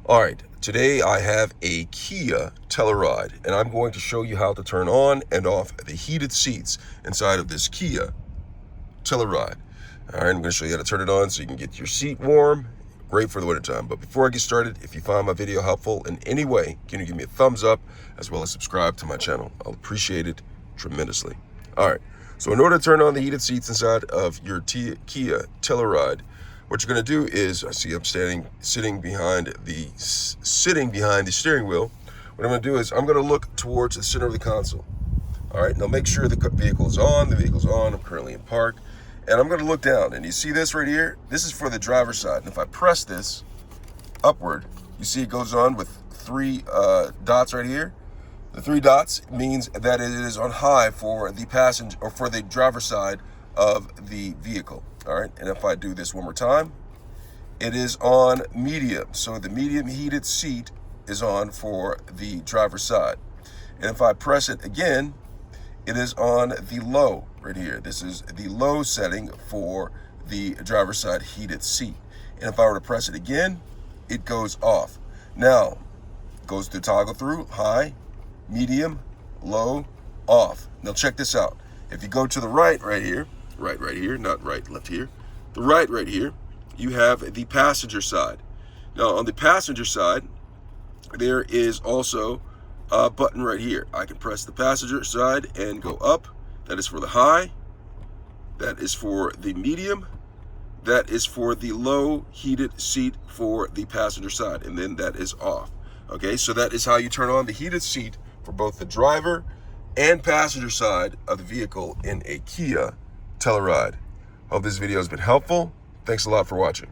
All right, today I have a Kia Telluride, and I'm going to show you how to turn on and off the heated seats inside of this Kia Telluride. All right, I'm going to show you how to turn it on so you can get your seat warm. Great for the wintertime. But before I get started, if you find my video helpful in any way, can you give me a thumbs up as well as subscribe to my channel? I'll appreciate it tremendously. All right, so in order to turn on the heated seats inside of your Kia Telluride, what you're going to do is, I see I'm sitting behind the steering wheel. What I'm going to do is I'm going to look towards the center of the console. All right, now make sure the vehicle is on. The vehicle's on. I'm currently in park. And I'm going to look down, and you see this right here? This is for the driver's side. And if I press this upward, you see it goes on with three dots right here. The three dots means that it is on high for the passenger or for the driver's side of the vehicle. All right, and if I do this one more time, it is on medium. So the medium heated seat is on for the driver's side. And if I press it again, it is on the low right here. This is the low setting for the driver's side heated seat. And if I were to press it again, it goes off. Now, it goes to toggle through high, medium, low, off. Now check this out. If you go to the right here, right here, not right, left here, the right here, you have the passenger side. Now on the passenger side, there is also a button right here. I can press the passenger side and go up. That is for the high. That is for the medium. That is for the low heated seat for the passenger side. And then that is off. Okay, so that is how you turn on the heated seat for both the driver and passenger side of the vehicle in a Kia Telluride. Hope this video has been helpful. Thanks a lot for watching.